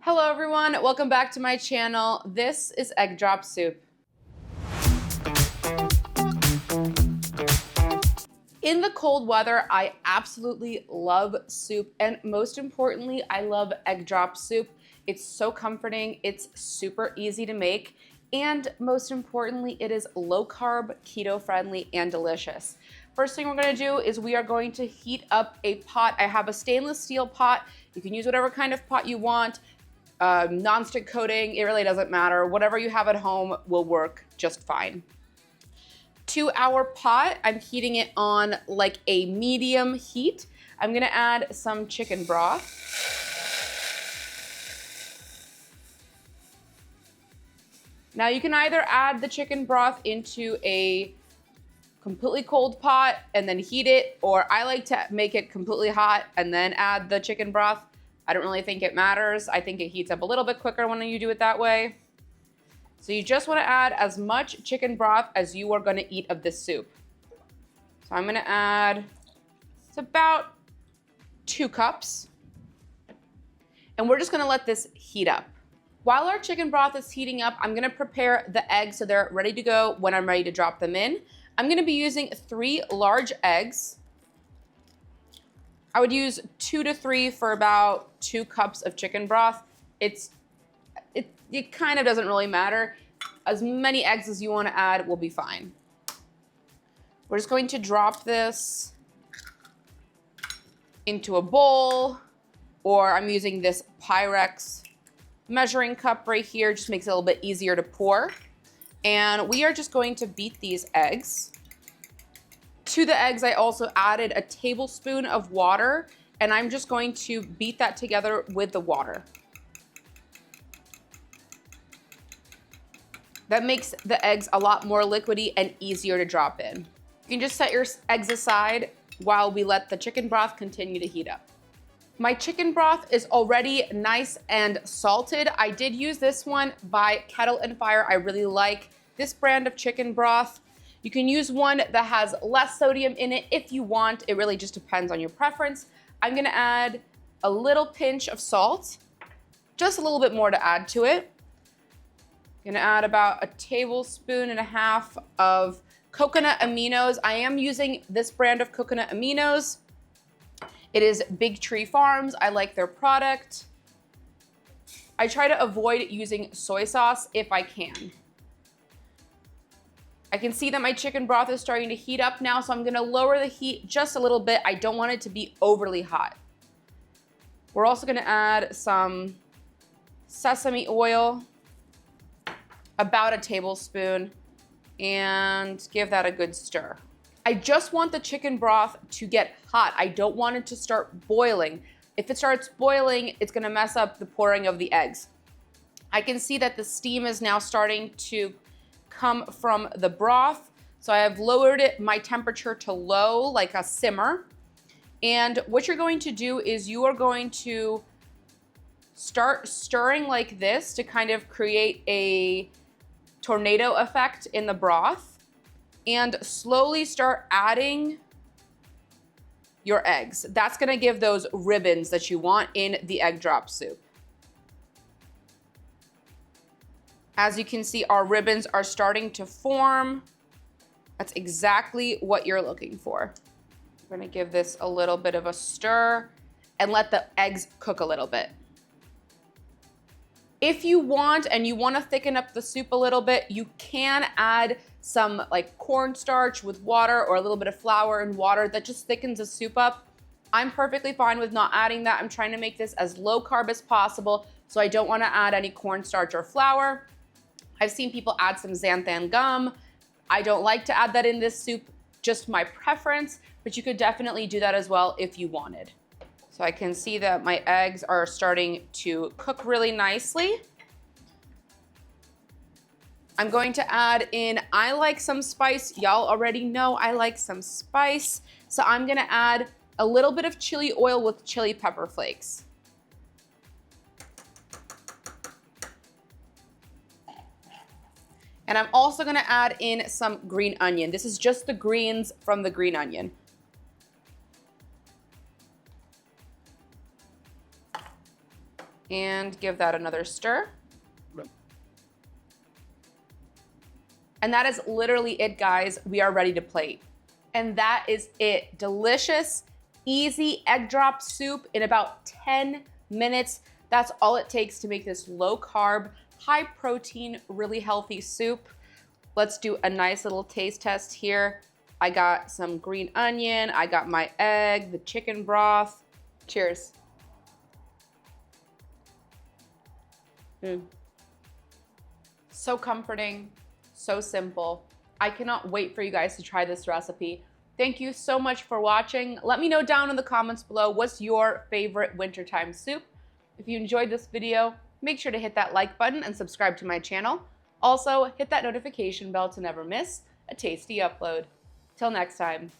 Hello everyone, welcome back to my channel. This is egg drop soup. In the cold weather, I absolutely love soup, and most importantly, I love egg drop soup. It's so comforting, it's super easy to make, and most importantly, it is low carb, keto friendly, and delicious. First thing we're gonna do is we are going to heat up a pot. I have a stainless steel pot. You can use whatever kind of pot you want. Non-stick coating, it really doesn't matter. Whatever you have at home will work just fine. 2-hour pot, I'm heating it on like a medium heat. I'm gonna add some chicken broth. Now you can either add the chicken broth into a completely cold pot and then heat it, or I like to make it completely hot and then add the chicken broth. I don't really think it matters. I think it heats up a little bit quicker when you do it that way. So you just wanna add as much chicken broth as you are gonna eat of this soup. So I'm gonna add, it's about 2 cups. And we're just gonna let this heat up. While our chicken broth is heating up, I'm gonna prepare the eggs so they're ready to go when I'm ready to drop them in. I'm gonna be using 3 large eggs. I would use 2 to 3 for about 2 cups of chicken broth. It kind of doesn't really matter. As many eggs as you want to add will be fine. We're just going to drop this into a bowl, or I'm using this Pyrex measuring cup right here. Just makes it a little bit easier to pour. And we are just going to beat these eggs. To the eggs, I also added a tablespoon of water, and I'm just going to beat that together with the water. That makes the eggs a lot more liquidy and easier to drop in. You can just set your eggs aside while we let the chicken broth continue to heat up. My chicken broth is already nice and salted. I did use this one by Kettle Fire. I really like this brand of chicken broth. You can use one that has less sodium in it if you want. It really just depends on your preference. I'm gonna add a little pinch of salt, just a little bit more to add to it. I'm gonna add about 1.5 tablespoons of coconut aminos. I am using this brand of coconut aminos. It is Big Tree Farms. I like their product. I try to avoid using soy sauce if I can. I can see that my chicken broth is starting to heat up now, so I'm gonna lower the heat just a little bit. I don't want it to be overly hot. We're also gonna add some sesame oil, about 1 tablespoon, and give that a good stir. I just want the chicken broth to get hot. I don't want it to start boiling. If it starts boiling, it's gonna mess up the pouring of the eggs. I can see that the steam is now starting to come from the broth. So I have lowered my temperature to low, like a simmer. And what you're going to do is you are going to start stirring like this to kind of create a tornado effect in the broth, and slowly start adding your eggs. That's gonna give those ribbons that you want in the egg drop soup. As you can see, our ribbons are starting to form. That's exactly what you're looking for. We're gonna give this a little bit of a stir and let the eggs cook a little bit. If you want and you wanna thicken up the soup a little bit, you can add some like cornstarch with water or a little bit of flour and water that just thickens the soup up. I'm perfectly fine with not adding that. I'm trying to make this as low carb as possible, so I don't wanna add any cornstarch or flour. I've seen people add some xanthin gum. I don't like to add that in this soup, just my preference, but you could definitely do that as well if you wanted. So I can see that my eggs are starting to cook really nicely. I'm going to add in, I like some spice. Y'all already know I like some spice. So I'm gonna add a little bit of chili oil with chili pepper flakes. And I'm also gonna add in some green onion. This is just the greens from the green onion. And give that another stir. And that is literally it, guys. We are ready to plate. And that is it. Delicious, easy egg drop soup in about 10 minutes. That's all it takes to make this low carb, high protein, really healthy soup. Let's do a nice little taste test here. I got some green onion, I got my egg, the chicken broth. Cheers. So comforting, so simple. I cannot wait for you guys to try this recipe. Thank you so much for watching. Let me know down in the comments below, what's your favorite wintertime soup? If you enjoyed this video, make sure to hit that like button and subscribe to my channel. Also, hit that notification bell to never miss a tasty upload. Till next time.